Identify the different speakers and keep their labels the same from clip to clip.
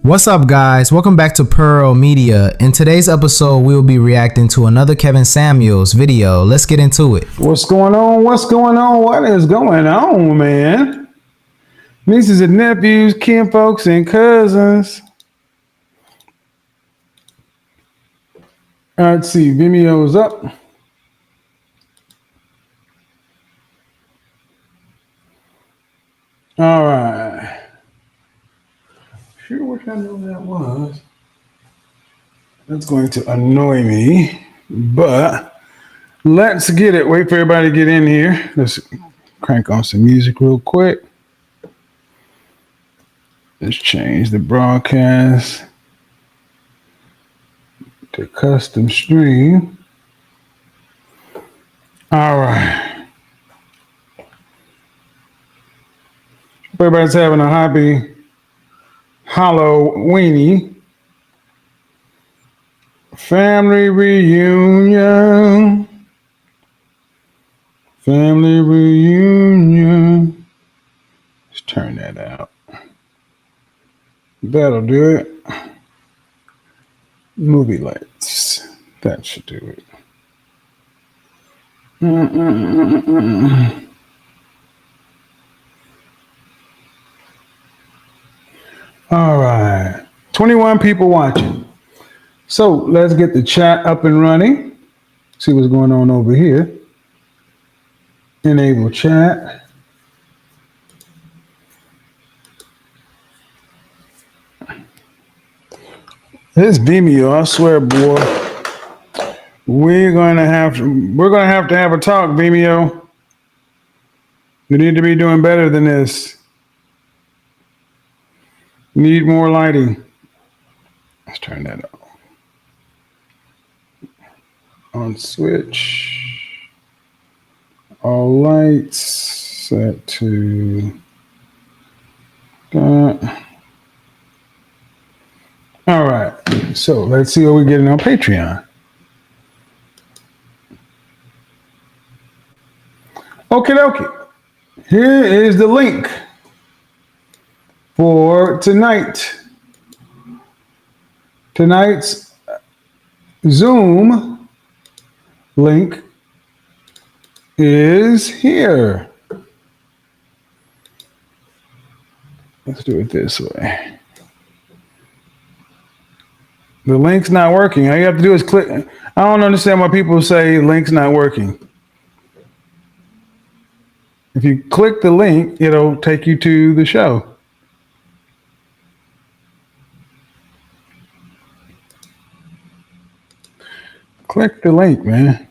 Speaker 1: What's up, guys? Welcome back to Pearl Media. In today's episode, we'll be reacting to another Kevin Samuels video. Let's get into it.
Speaker 2: What's going on? What's going on? What is going on, man? Nieces and nephews, kin folks, and cousins. Let's see. Vimeo's up. All right. Sure wish I knew what that was. That's going to annoy me, but let's get it. Wait for everybody to get in here. Let's crank on some music real quick. Let's change the broadcast to custom stream. All right. Hope everybody's having a happy Halloweeny. Family reunion. Family reunion. Let's turn that out. That'll do it. Movie lights. That should do it. All right. 21 people watching. So let's get the chat up and running. See what's going on over here. Enable chat. This Vimeo, I swear, boy. We're gonna have to have a talk, Vimeo. You need to be doing better than this. Need more lighting. Let's turn that on switch. All lights set to that. All right. So let's see what we're getting on Patreon. Okie dokie. Here is the link for tonight. Tonight's Zoom link is here. Let's do it this way. The link's not working. All you have to do is click. I don't understand why people say link's not working. If you click the link, it'll take you to the show. Click the link, man.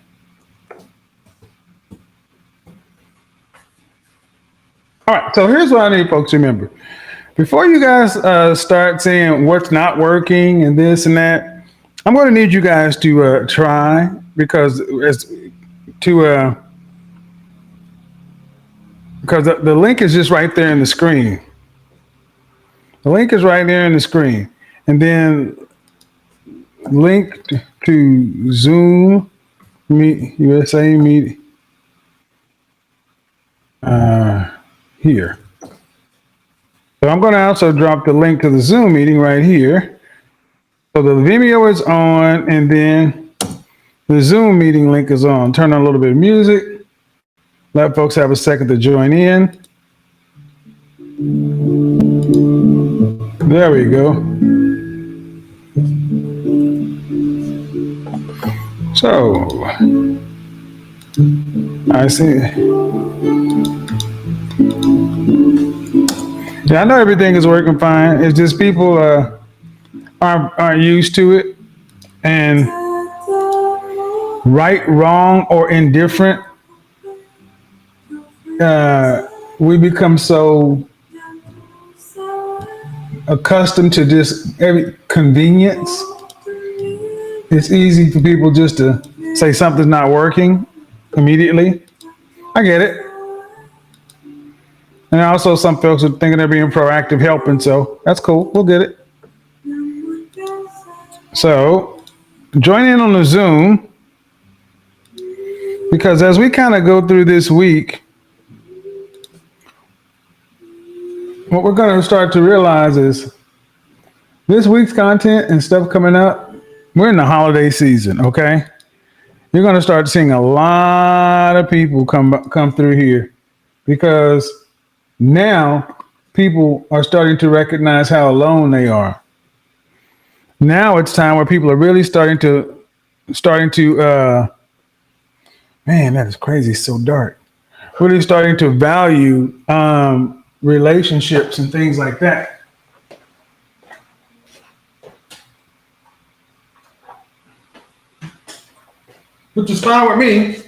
Speaker 2: All right, so here's what I need folks to remember. Before you guys start saying what's not working and this and that, I'm going to need you guys to try because the link is just right there in the screen. The link is right there in the screen. And then link to Zoom Meet USA Meet here. So I'm going to also drop the link to the Zoom meeting right here. So the Vimeo is on, and then the Zoom meeting link is on. Turn on a little bit of music. Let folks have a second to join in. There we go. So, I see. Yeah, I know everything is working fine. It's just people aren't used to it, and right, wrong, or indifferent. We become so accustomed to just every convenience. It's easy for people just to say something's not working immediately. I get it. And also some folks are thinking they're being proactive helping, so that's cool. We'll get it. So join in on the Zoom, because as we kind of go through this week, what we're going to start to realize is This week's content and stuff coming up, we're in the holiday season, okay? You're going to start seeing a lot of people come through here because now people are starting to recognize how alone they are. Now it's time where people are really starting to man, that is crazy. It's so dark. Really starting to value relationships and things like that. Which is fine with me.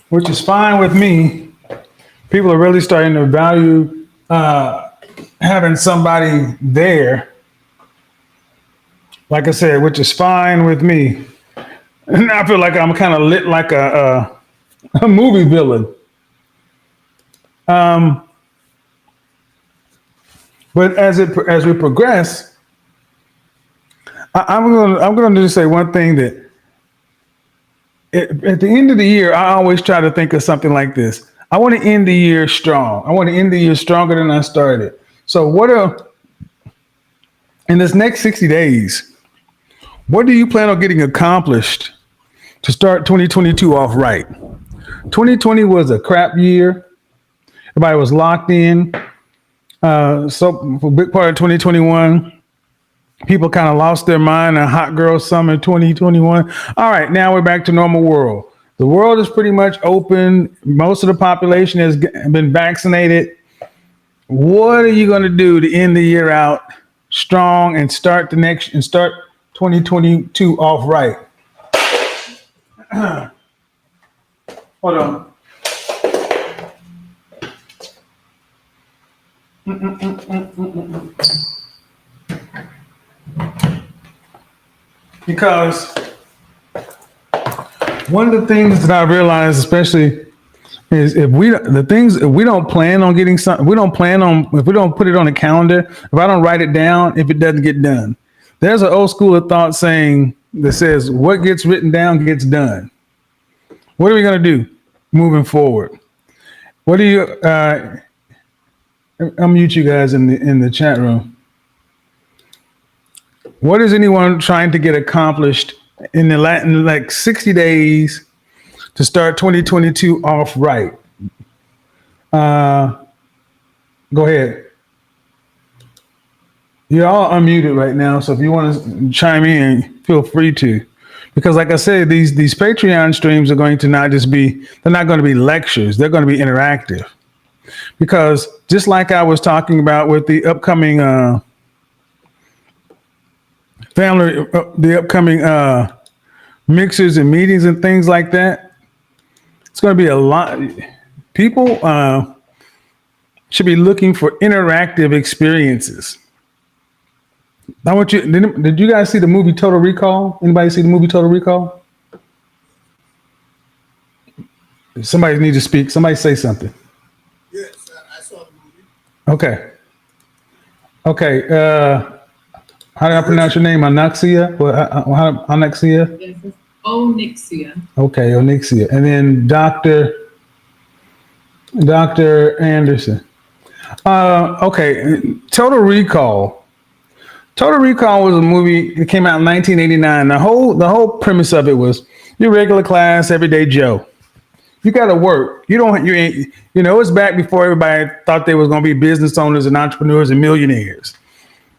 Speaker 2: Which is fine with me. People are really starting to value having somebody there. Like I said, which is fine with me. And I feel like I'm kind of lit like a movie villain. But as we progress, I'm going to just say one thing that at the end of the year, I always try to think of something like this. I want to end the year strong. I want to end the year stronger than I started. So in this next 60 days, what do you plan on getting accomplished to start 2022 off right? 2020 was a crap year. Everybody was locked in. So for a big part of 2021, people kind of lost their mind. A hot girl summer 2021. All right, now we're back to normal world. The world is pretty much open. Most of the population has been vaccinated. What are you going to do to end the year out strong and start 2022 off right? Hold on. Because one of the things that I realized, especially, is if we don't plan on getting something, if we don't put it on the calendar, if I don't write it down, if it doesn't get done. There's an old school of thought saying that says, what gets written down gets done. What are we going to do moving forward? What do you, I'll mute you guys in the chat room. What is anyone trying to get accomplished in like 60 days to start 2022 off right? Go ahead. You're all unmuted right now, so if you want to chime in, feel free to. Because like I said, these Patreon streams are going to not just be, they're not going to be lectures, they're going to be interactive. Because just like I was talking about with the upcoming the upcoming mixers and meetings and things like that, it's going to be a lot. People should be looking for interactive experiences. I want you. Did you guys see the movie Total Recall? Anybody see the movie Total Recall? Somebody needs to speak. Somebody say something.
Speaker 3: Yes, I saw the movie.
Speaker 2: Okay. How do I pronounce your name? Onyxia? Onyxia?
Speaker 4: Yes, it's Onyxia.
Speaker 2: Okay, Onyxia. And then Dr. Anderson. Okay, Total Recall. Total Recall was a movie that came out in 1989. The whole premise of it was your regular class, everyday Joe. You got to work. It's back before everybody thought they was going to be business owners and entrepreneurs and millionaires.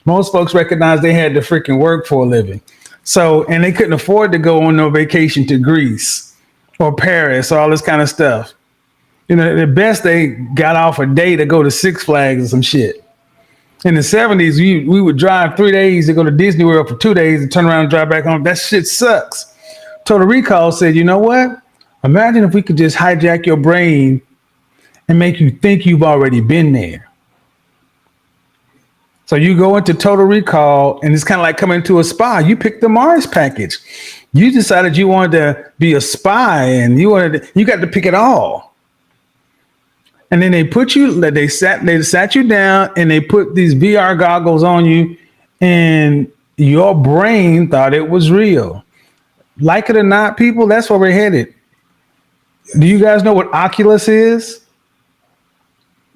Speaker 2: Most folks recognized they had to freaking work for a living. So, and they couldn't afford to go on no vacation to Greece or Paris or all this kind of stuff. The best they got off a day to go to Six Flags or some shit. In the 70s, we would drive 3 days to go to Disney World for 2 days and turn around and drive back home. That shit sucks. Total Recall said, you know what? Imagine if we could just hijack your brain and make you think you've already been there. So you go into Total Recall and it's kind of like coming to a spa. You picked the Mars package. You decided you wanted to be a spy and you got to pick it all. And then they sat you down and they put these VR goggles on you and your brain thought it was real. Like it or not, people, that's where we're headed. Do you guys know what Oculus is?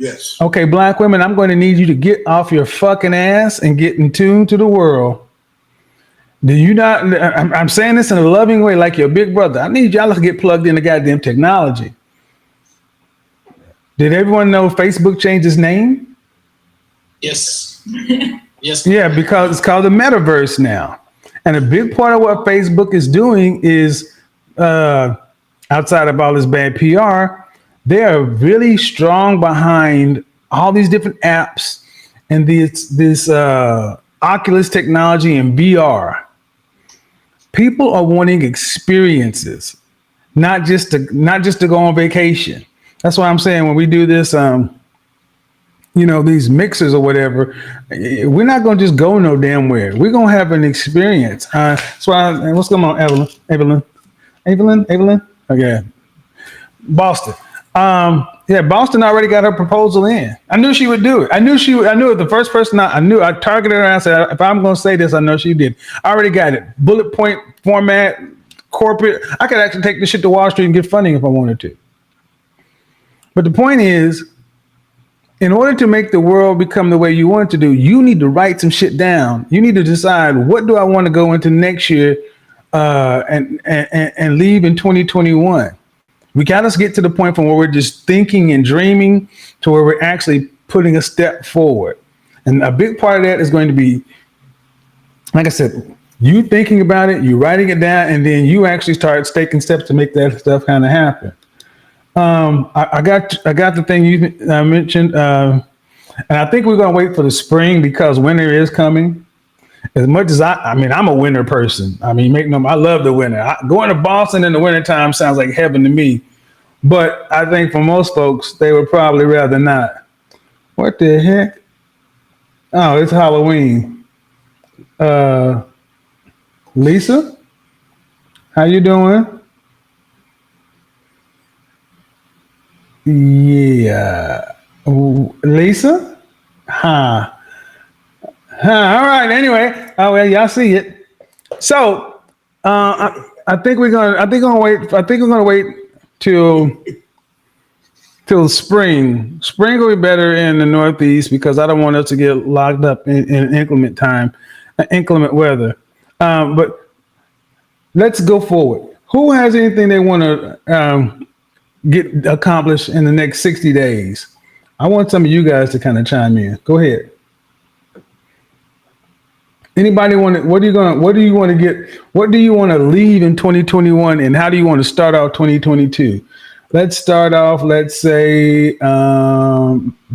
Speaker 3: Yes.
Speaker 2: Okay, black women, I'm going to need you to get off your fucking ass and get in tune to the world. Do you not? I'm saying this in a loving way, like your big brother. I need y'all to get plugged into goddamn technology. Did everyone know Facebook changed its name?
Speaker 5: Yes. Yes.
Speaker 2: Yeah, because it's called the metaverse now. And a big part of what Facebook is doing is, outside of all this bad PR, they are really strong behind all these different apps and this Oculus technology and VR. People are wanting experiences, not just to go on vacation. That's why I'm saying when we do this, these mixers or whatever, we're not going to just go no damn where. We're going to have an experience. That's why. What's going on, Evelyn? Okay, Boston. Boston already got her proposal in. I knew she would do it. I knew it. The first person I targeted her. And I said, if I'm going to say this, I know she did. I already got it. Bullet point format, corporate. I could actually take this shit to Wall Street and get funding if I wanted to. But the point is, in order to make the world become the way you want it to do, you need to write some shit down. You need to decide, what do I want to go into next year and leave in 2021. We got to get to the point from where we're just thinking and dreaming to where we're actually putting a step forward. And a big part of that is going to be, like I said, you thinking about it, you writing it down, and then you actually start taking steps to make that stuff kind of happen. I got the thing you mentioned, and I think we're going to wait for the spring because winter is coming. As much as I'm a winter person. I love the winter. Going to Boston in the wintertime sounds like heaven to me. But I think for most folks, they would probably rather not. What the heck? Oh, it's Halloween. Lisa, how you doing? Yeah. Lisa? Huh. All right. Anyway, y'all see it. So, I think we're gonna wait till spring. Spring will be better in the Northeast because I don't want us to get locked up in inclement weather. But let's go forward. Who has anything they want to get accomplished in the next 60 days? I want some of you guys to kind of chime in. Go ahead. Anybody want to? What do you want to get? What do you want to leave in 2021, and how do you want to start out 2022? Let's start off. Let's say,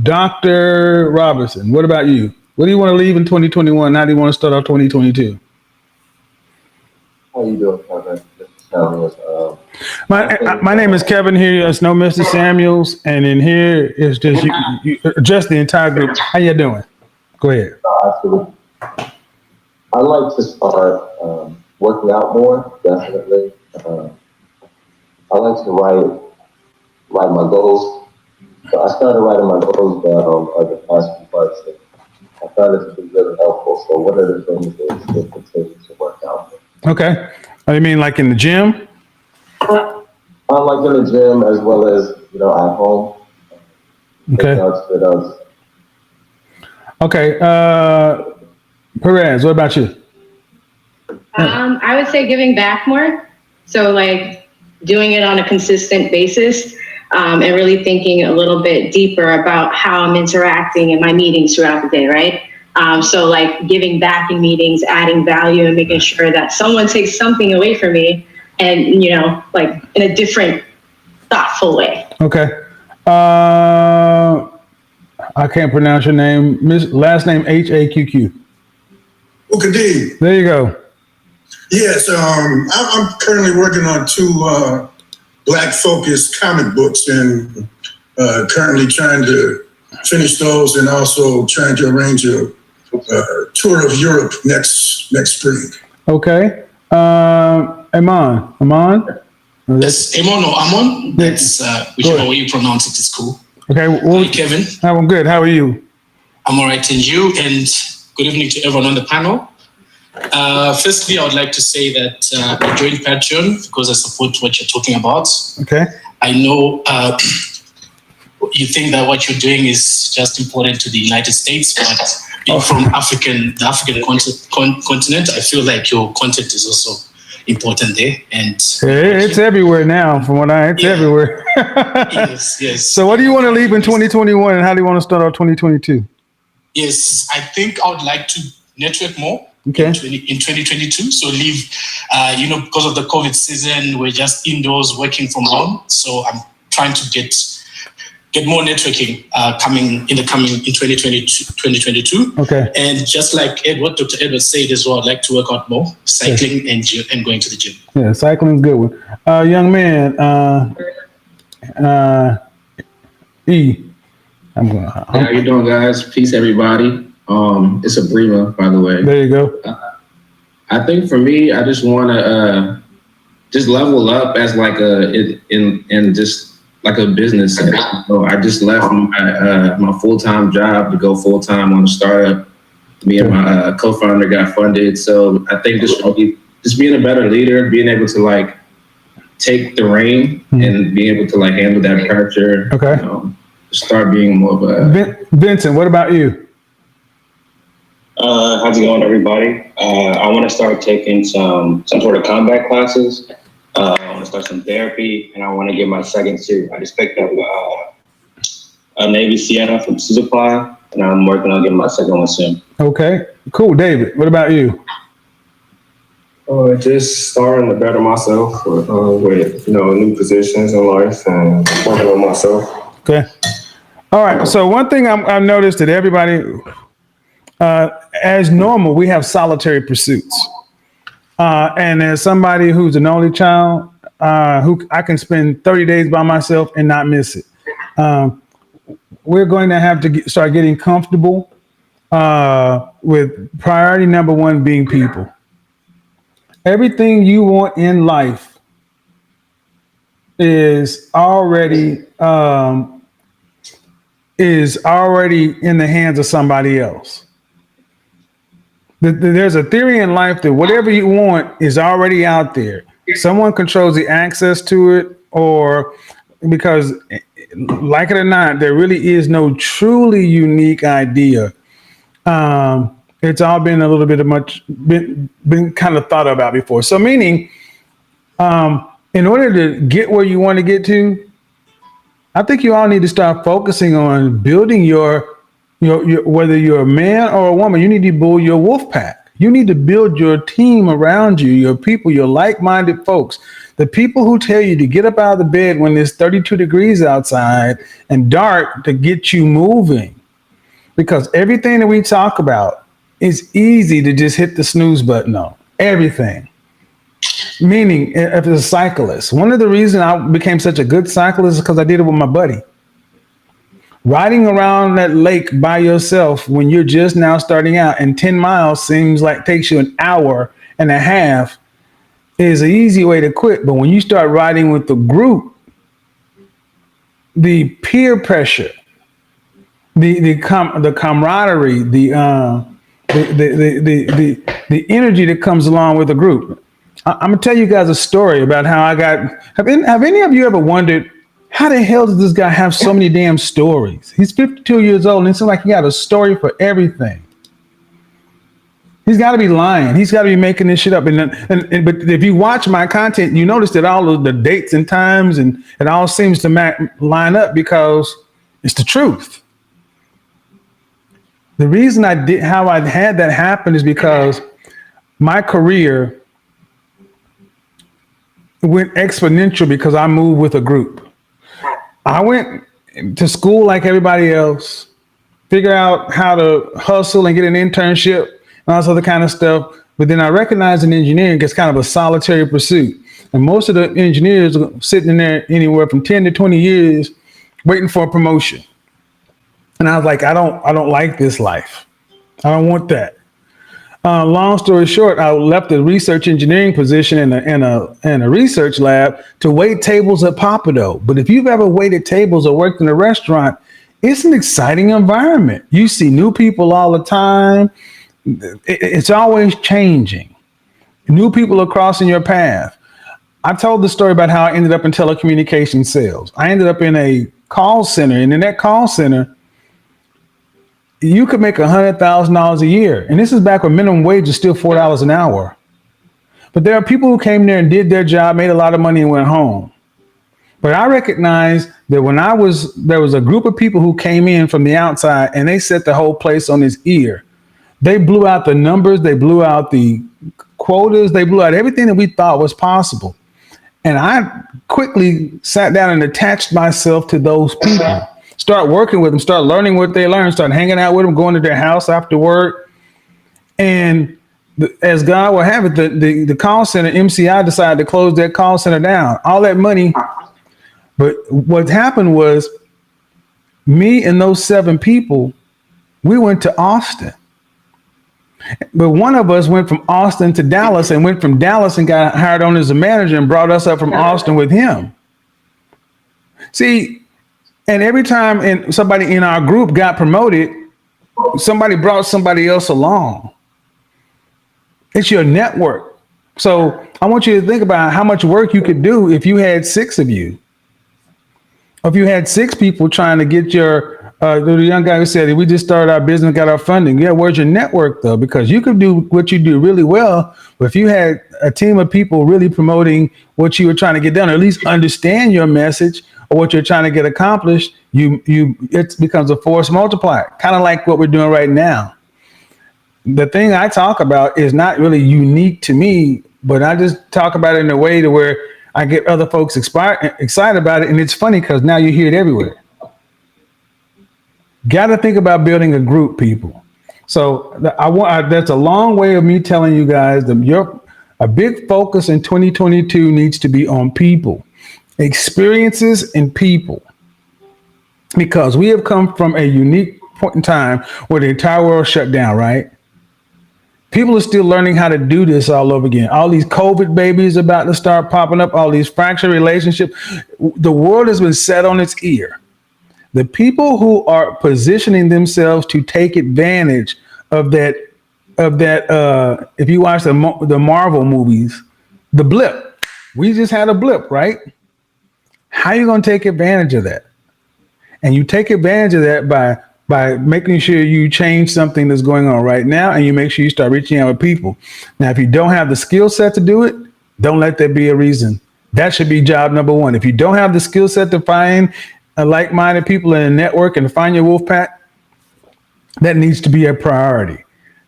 Speaker 2: Dr. Robertson. What about you? What do you want to leave in 2021? How do you want to start out 2022?
Speaker 6: How you doing, Kevin?
Speaker 2: My name is Kevin here. There's no Mr. Samuels, and in here is just the entire group. How you doing? Go ahead.
Speaker 6: Absolutely. I like to start working out more, definitely. I like to write my goals. So I started writing my goals down the past few months. I found it to be really helpful. So one of the things is to continue to work out.
Speaker 2: Okay. You mean like in the gym?
Speaker 6: Like in the gym as well as, at home.
Speaker 2: Okay. Okay. Perez, what about you?
Speaker 7: I would say giving back more. So like doing it on a consistent basis, and really thinking a little bit deeper about how I'm interacting in my meetings throughout the day, right? So like giving back in meetings, adding value and making sure that someone takes something away from me and, like in a different, thoughtful way.
Speaker 2: Okay. I can't pronounce your name. Last name H-A-Q-Q.
Speaker 3: Ukadi.
Speaker 2: There you go.
Speaker 3: Yes, I'm currently working on 2 Black-focused comic books and currently trying to finish those and also trying to arrange a tour of Europe next spring.
Speaker 2: Okay. Amon.
Speaker 5: Yes, Amon or Amon. That's whichever way you pronounce it is cool.
Speaker 2: Okay.
Speaker 5: Hi, Kevin.
Speaker 2: I'm good. How are you?
Speaker 5: I'm all right, and you? And good evening to everyone on the panel. Firstly, I would like to say that I joined Patreon because I support what you're talking about.
Speaker 2: Okay.
Speaker 5: I know you think that what you're doing is just important to the United States, but being from the African continent, I feel like your content is also important there. And
Speaker 2: It's everywhere now. It's everywhere.
Speaker 5: yes.
Speaker 2: So what do you want to leave in 2021, and how do you want to start out 2022?
Speaker 5: Yes, I think I would like to network more.
Speaker 2: Okay.
Speaker 5: In 2022. So leave, because of the COVID season, we're just indoors working from home. So I'm trying to get more networking coming in 2022.
Speaker 2: Okay.
Speaker 5: And just like Dr. Edward said as well, I'd like to work out more, cycling and going to the gym.
Speaker 2: Yeah, cycling's a good one. Young man, E.
Speaker 8: How you doing, guys? Peace, everybody. It's Abrima, by the way.
Speaker 2: There you go.
Speaker 8: I think for me, I just want to just level up as like in just like a business. So I just left my full-time job to go full-time on a startup. Me and my co-founder got funded. So I think just being a better leader, being able to like take the reign and being able to like handle that pressure.
Speaker 2: Okay.
Speaker 8: Start being more of a.
Speaker 2: Vincent, what about you?
Speaker 9: How's it going, everybody? I want to start taking some sort of combat classes. I want to start some therapy, and I want to get my second suit. I just picked up a Navy Sienna from Supply, and I'm working on getting my second one soon.
Speaker 2: Okay, cool. David, what about you?
Speaker 10: Just starting to better myself with new positions in life and working on myself.
Speaker 2: Okay. All right. So one thing I've noticed that everybody, as normal, we have solitary pursuits. And as somebody who's an only child, who I can spend 30 days by myself and not miss it. We're going to have to start getting comfortable with priority number one being people. Everything you want in life is already in the hands of somebody else. There's a theory in life that whatever you want is already out there. Someone controls the access to it, or because, like it or not, there really is no truly unique idea. It's all been a little bit of been kind of thought about before. So meaning, in order to get where you want to get to, I think you all need to start focusing on building your whether you're a man or a woman, you need to build your wolf pack. You need to build your team around you, your people, your like-minded folks, the people who tell you to get up out of the bed when it's 32 degrees outside and dark to get you moving. Because everything that we talk about is easy to just hit the snooze button on. Everything. Meaning, if it's a cyclist, one of the reasons I became such a good cyclist is because I did it with my buddy. Riding around that lake by yourself when you're just now starting out and 10 miles seems like takes you an hour and a half is an easy way to quit. But when you start riding with the group, the peer pressure, the camaraderie, the energy that comes along with a group. I'm gonna tell you guys a story about how I got. Have any of you ever wondered how the hell does this guy have so many damn stories? He's 52 years old and it seems like he got a story for everything. He's got to be lying. He's got to be making this shit up. But if you watch my content, you notice that all of the dates and times and it all seems to line up because it's the truth. The reason how I had that happen is because my career went exponential because I moved with a group. I went to school like everybody else, figure out how to hustle and get an internship and all this other kind of stuff. But then I recognized in engineering it's kind of a solitary pursuit. And most of the engineers are sitting in there anywhere from 10 to 20 years waiting for a promotion. And I was like, I don't like this life. I don't want that. Long story short, I left the research engineering position in a research lab to wait tables at Pappadeaux. But if you've ever waited tables or worked in a restaurant, it's an exciting environment. You see new people all the time. It's always changing. New people are crossing your path. I told the story about how I ended up in telecommunications sales. I ended up in a call center, and in that call center, you could make $100,000 a year. And this is back when minimum wage is still $4 an hour. But there are people who came there and did their job, made a lot of money, and went home. But I recognize that there was a group of people who came in from the outside and they set the whole place on its ear. They blew out the numbers, they blew out the quotas, they blew out everything that we thought was possible. And I quickly sat down and attached myself to those people. Start working with them, start learning what they learned, start hanging out with them, going to their house after work. And as God will have it, the call center, MCI, decided to close that call center down. All that money. But what happened was me and those 7 people, we went to Austin. But one of us went from Austin to Dallas and went from Dallas and got hired on as a manager and brought us up from Austin with him. See, and every time somebody in our group got promoted, somebody brought somebody else along. It's your network. So I want you to think about how much work you could do if you had 6 of you. If you had 6 people trying to get the young guy who said, we just started our business, got our funding. Yeah, where's your network though? Because you could do what you do really well, but if you had a team of people really promoting what you were trying to get done, or at least understand your message or what you're trying to get accomplished, it becomes a force multiplier, kind of like what we're doing right now. The thing I talk about is not really unique to me, but I just talk about it in a way to where I get other folks excited about it. And it's funny because now you hear it everywhere. Got to think about building a group, people. So that's a long way of me telling you guys that a big focus in 2022 needs to be on people, experiences, and people. Because we have come from a unique point in time where the entire world shut down, right? People are still learning how to do this all over again. All these COVID babies about to start popping up, all these fractured relationships. The world has been set on its ear. The people who are positioning themselves to take advantage of that, if you watch the Marvel movies, the blip, we just had a blip, right? How are you going to take advantage of that? And you take advantage of that by making sure you change something that's going on right now, and you make sure you start reaching out with people. Now, if you don't have the skill set to do it, don't let that be a reason. That should be job number 1. If you don't have the skill set to find like-minded people in a network and to find your wolf pack, that needs to be a priority,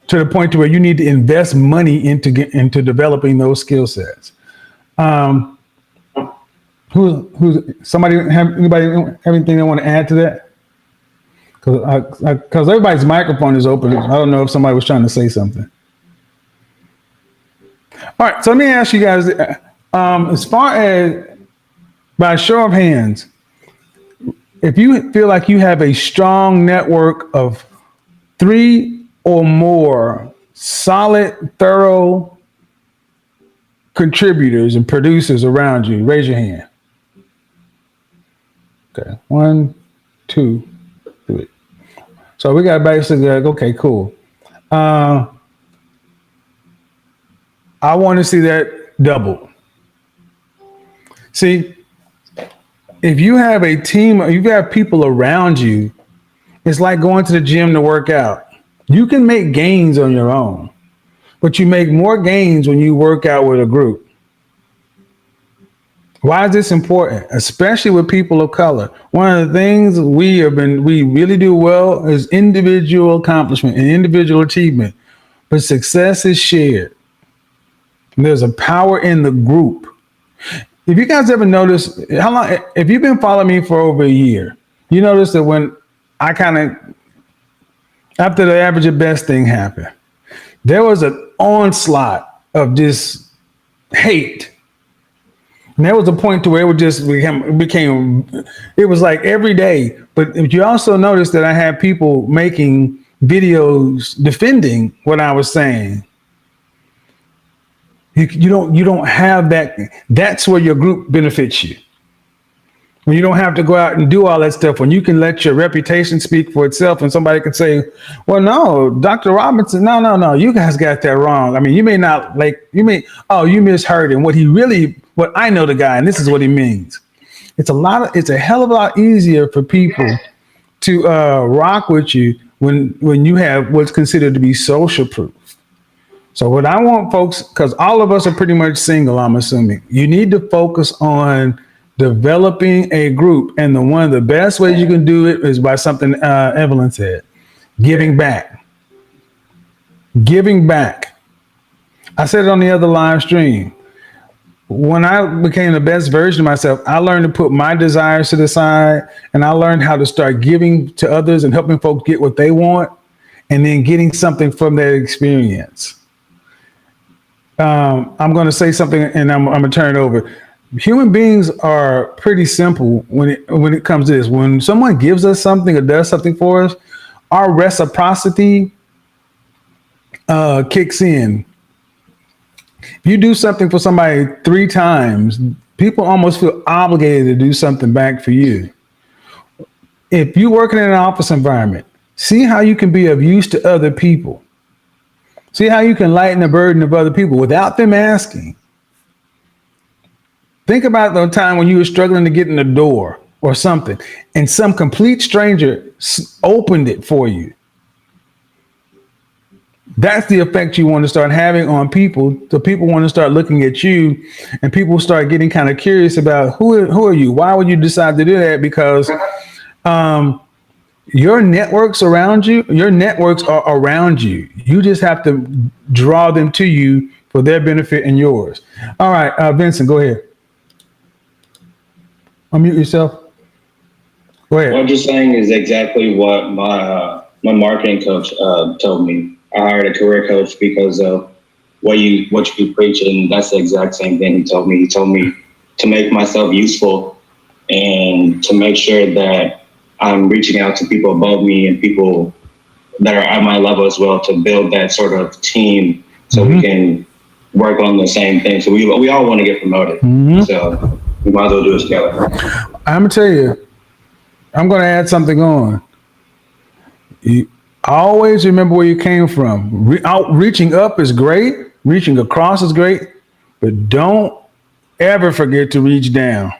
Speaker 2: to the point to where you need to invest money into developing those skill sets. Anybody have anything they want to add to that? Because everybody's microphone is open. I don't know if somebody was trying to say something. All right, so let me ask you guys, as far as by show of hands, if you feel like you have a strong network of 3 or more solid, thorough contributors and producers around you, raise your hand. Okay, 1, 2, 3. So we got basically like, okay, cool. I want to see that doubled. See, if you have a team, you have people around you, it's like going to the gym to work out. You can make gains on your own, but you make more gains when you work out with a group. Why is this important? Especially with people of color. One of the things we really do well is individual accomplishment and individual achievement, but success is shared. And there's a power in the group. If you guys ever notice, if you've been following me for over a year, you notice that when I after the average of best thing happened, there was an onslaught of just hate. And there was a point to where it was like every day. But you also notice that I had people making videos defending what I was saying. You don't have that. That's where your group benefits you. When you don't have to go out and do all that stuff, when you can let your reputation speak for itself, and somebody can say, well, no, Dr. Robinson, no, you guys got that wrong. I mean, you misheard him. What I know the guy, and this is what he means. It's a hell of a lot easier for people to rock with you when you have what's considered to be social proof. So what I want folks, because all of us are pretty much single, I'm assuming, you need to focus on developing a group. And one of the best ways you can do it is by something Evelyn said, giving back. Giving back. I said it on the other live stream. When I became the best version of myself, I learned to put my desires to the side, and I learned how to start giving to others and helping folks get what they want, and then getting something from that experience. I'm going to say something, and I'm going to turn it over. Human beings are pretty simple when it comes to this. When someone gives us something or does something for us, our reciprocity kicks in. If you do something for somebody 3 times, people almost feel obligated to do something back for you. If you're working in an office environment, see how you can be of use to other people. See how you can lighten the burden of other people without them asking. Think about the time when you were struggling to get in the door or something, and some complete stranger opened it for you. That's the effect you want to start having on people. So people want to start looking at you, and people start getting kind of curious about who are you? Why would you decide to do that? Because your networks are around you. You just have to draw them to you for their benefit and yours. All right, Vincent, go ahead. Unmute yourself. Go ahead.
Speaker 9: What you're saying is exactly what my marketing coach told me. I hired a career coach because of what you preach, and that's the exact same thing he told me. He told me to make myself useful and to make sure that I'm reaching out to people above me and people that are at my level as well, to build that sort of team so we can work on the same thing. So we all want to get promoted. So we might as well do it together.
Speaker 2: I'm going to tell you, I'm going to add something on. Always remember where you came from. Reaching up is great. Reaching across is great. But don't ever forget to reach down.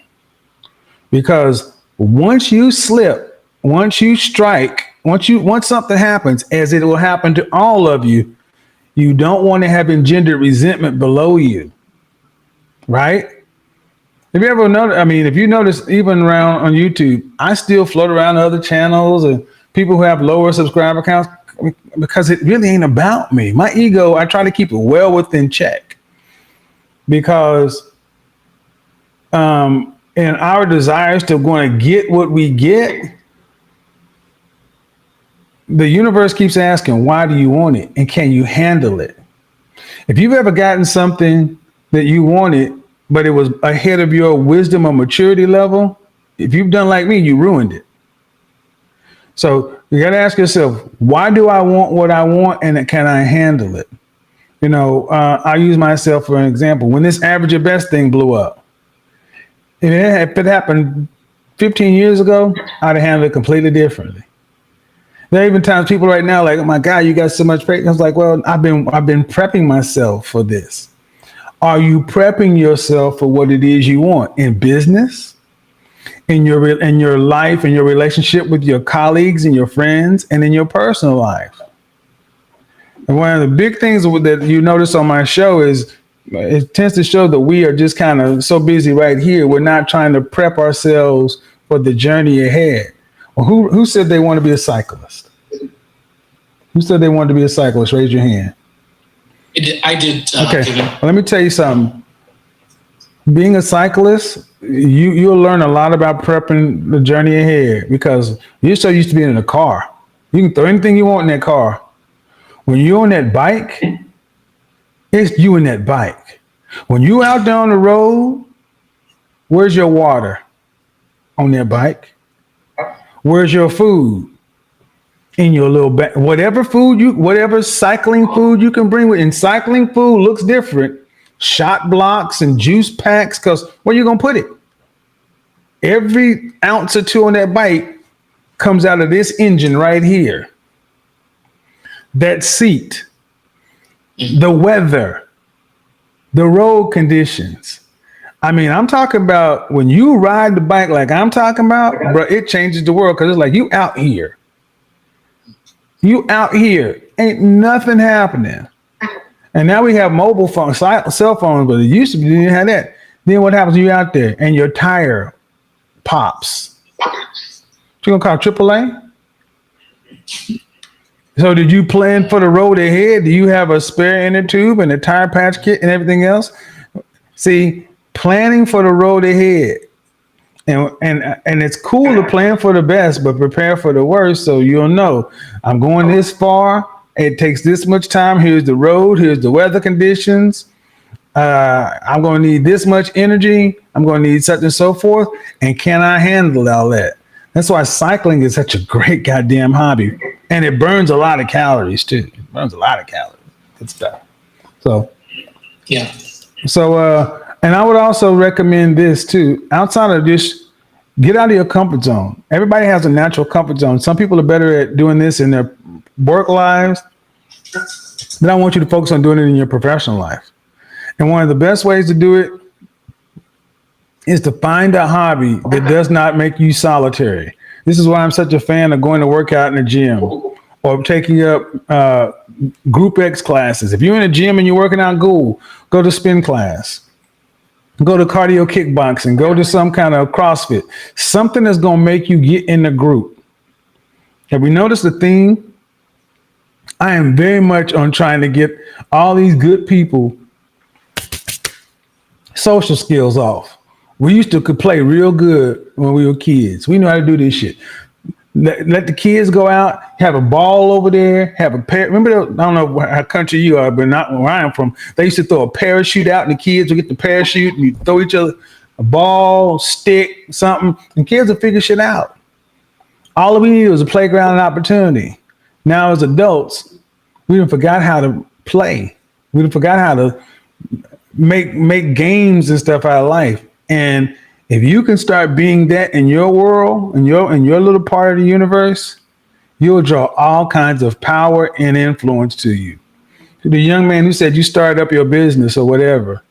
Speaker 2: Because once you slip, once you strike, once something happens, as it will happen to all of you, you don't want to have engendered resentment below you. Right? Have you ever noticed? I mean, if you notice, even around on YouTube, I still float around other channels and people who have lower subscriber counts, because it really ain't about me. My ego, I try to keep it well within check, because in our desires to going to get what we get, the universe keeps asking, why do you want it? And can you handle it? If you've ever gotten something that you wanted, but it was ahead of your wisdom or maturity level, if you've done like me, you ruined it. So you got to ask yourself, why do I want what I want, and can I handle it? You know, I use myself for an example. When this average at best thing blew up, if it happened 15 years ago, I'd have handled it completely differently. There are even times people right now like, oh my God, you got so much faith. I was like, well, I've been prepping myself for this. Are you prepping yourself for what it is you want in business, in your life, in your relationship with your colleagues and your friends, and in your personal life? And one of the big things that you notice on my show is it tends to show that we are just kind of so busy right here. We're not trying to prep ourselves for the journey ahead. Well, who said they want to be a cyclist? Who said they wanted to be a cyclist? Raise your hand.
Speaker 5: I did.
Speaker 2: Okay,
Speaker 5: Kevin.
Speaker 2: well, let me tell you something. Being a cyclist, you'll learn a lot about prepping the journey ahead, because you're so used to being in a car. You can throw anything you want in that car. When you're on that bike, it's you and that bike. When you're out there on the road, where's your water? On that bike. Where's your food? In your little bag. Whatever cycling food you can bring with. And cycling food looks different. Shot blocks and juice packs, because where you gonna put it? Every ounce or two on that bike comes out of this engine right here. That seat, the weather, the road conditions. I mean, I'm talking about when you ride the bike like I'm talking about, bro, it changes the world because it's like you out here. You out here. Ain't nothing happening. And now we have mobile phones, cell phones, but it used to be you didn't have that. Then what happens when you out there and your tire pops? You gonna call AAA? So did you plan for the road ahead? Do you have a spare inner tube and a tire patch kit and everything else? See, planning for the road ahead. And it's cool to plan for the best, but prepare for the worst. So you'll know I'm going this far. It takes this much time. Here's the road. Here's the weather conditions. I'm going to need this much energy. I'm going to need such and so forth. And can I handle all that? That's why cycling is such a great goddamn hobby. And it burns a lot of calories too. It burns a lot of calories. Good stuff. So,
Speaker 5: Yeah.
Speaker 2: so, and I would also recommend this too. Outside of this, get out of your comfort zone. Everybody has a natural comfort zone. Some people are better at doing this in their work lives. Then I want you to focus on doing it in your professional life. And one of the best ways to do it is to find a hobby that does not make you solitary. This is why I'm such a fan of going to work out in the gym or taking up Group X classes. If you're in a gym and you're working out, go to spin class. Go to cardio kickboxing. Go to some kind of CrossFit. Something that's going to make you get in the group. Have we noticed the theme? I am very much on trying to get all these good people social skills off. We used to could play real good when we were kids. We know how to do this shit. Let the kids go out, have a ball over there, have a pair. Remember, I don't know what country you are, but not where I am from. They used to throw a parachute out, and the kids would get the parachute, and you throw each other a ball, stick, something, and kids would figure shit out. All we needed was a playground and opportunity. Now, as adults, we done forgot how to play. We done forgot how to make games and stuff out of life. And if you can start being that in your world, in your little part of the universe, you'll draw all kinds of power and influence to you. To the young man who said you started up your business or whatever,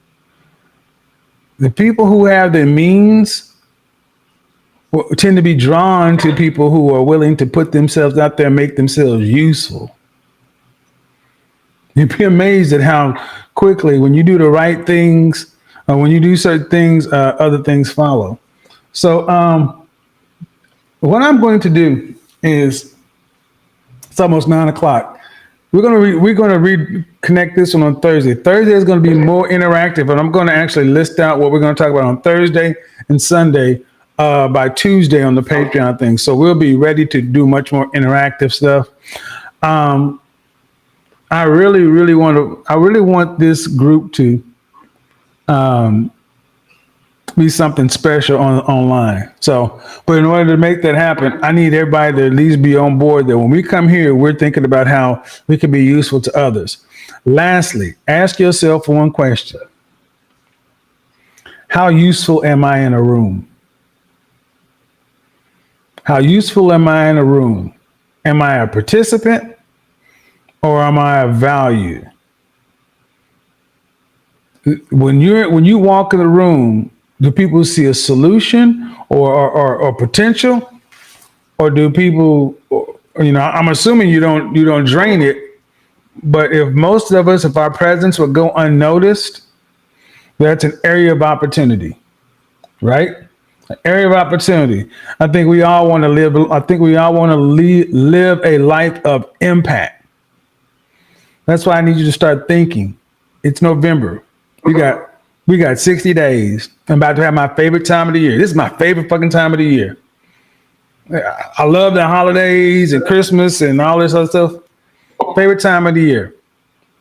Speaker 2: the people who have the means tend to be drawn to people who are willing to put themselves out there and make themselves useful. You'd be amazed at how quickly, when you do the right things, when you do certain things, other things follow. So what I'm going to do is, it's almost 9:00. We're going to reconnect this one on Thursday. Thursday is going to be more interactive, and I'm going to actually list out what we're going to talk about on Thursday and Sunday by Tuesday on the Patreon thing. So we'll be ready to do much more interactive stuff. I really want this group to be something special online. So, but in order to make that happen, I need everybody to at least be on board that when we come here, we're thinking about how we can be useful to others. Lastly, ask yourself one question. How useful am I in a room? How useful am I in a room? Am I a participant or am I of value? When you walk in the room, do people see a solution or potential, or do people, I'm assuming you don't drain it, but if most of us, if our presence would go unnoticed, that's an area of opportunity, right? An area of opportunity. I think we all want to live. I think we all want to live a life of impact. That's why I need you to start thinking. It's November. We got 60 days. I'm about to have my favorite time of the year. This is my favorite fucking time of the year. I love the holidays and Christmas and all this other stuff. Favorite time of the year.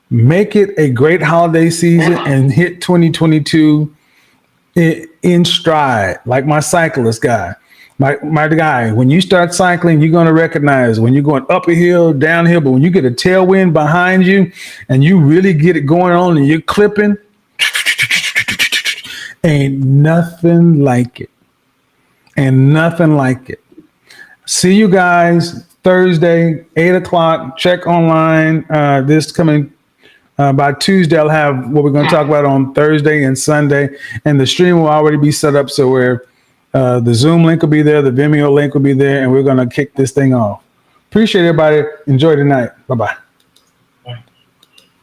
Speaker 2: Make it a great holiday season and hit 2022 in stride, like my cyclist guy. My guy, when you start cycling, you're going to recognize when you're going up a hill, downhill, but when you get a tailwind behind you and you really get it going on and you're clipping, ain't nothing like it. And nothing like it. See you guys Thursday, 8:00. Check online this coming By Tuesday, I'll have what we're going to talk about on Thursday and Sunday, and the stream will already be set up so where the Zoom link will be there, the Vimeo link will be there, and we're going to kick this thing off. Appreciate everybody. Enjoy the night. Bye-bye.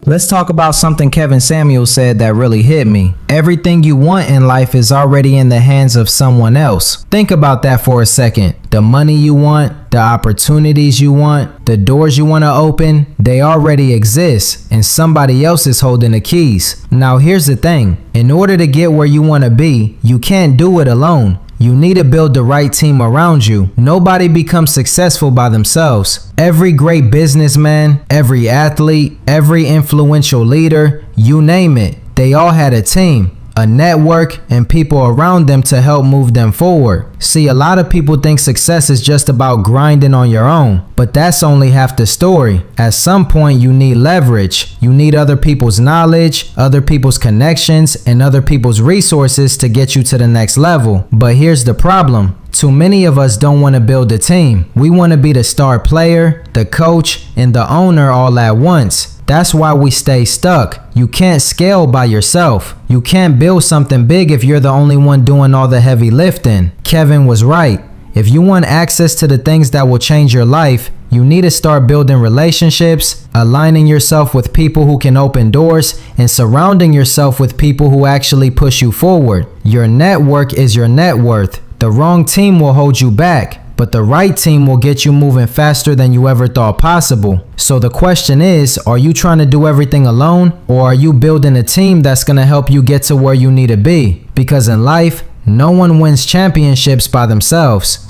Speaker 1: Let's talk about something Kevin Samuels said that really hit me. Everything you want in life is already in the hands of someone else. Think about that for a second. The money you want, the opportunities you want, the doors you want to open, they already exist and somebody else is holding the keys. Now here's the thing. In order to get where you want to be, you can't do it alone. You need to build the right team around you. Nobody becomes successful by themselves. Every great businessman, every athlete, every influential leader, you name it, they all had a team, a network, and people around them to help move them forward. See, a lot of people think success is just about grinding on your own, but that's only half the story. At some point, you need leverage. You need other people's knowledge, other people's connections, and other people's resources to get you to the next level. But here's the problem. Too many of us don't want to build a team. We want to be the star player, the coach, and the owner all at once. That's why we stay stuck. You can't scale by yourself. You can't build something big if you're the only one doing all the heavy lifting. Kevin was right. If you want access to the things that will change your life, you need to start building relationships, aligning yourself with people who can open doors, and surrounding yourself with people who actually push you forward. Your network is your net worth. The wrong team will hold you back, but the right team will get you moving faster than you ever thought possible. So the question is, are you trying to do everything alone, or are you building a team that's going to help you get to where you need to be? Because in life, no one wins championships by themselves.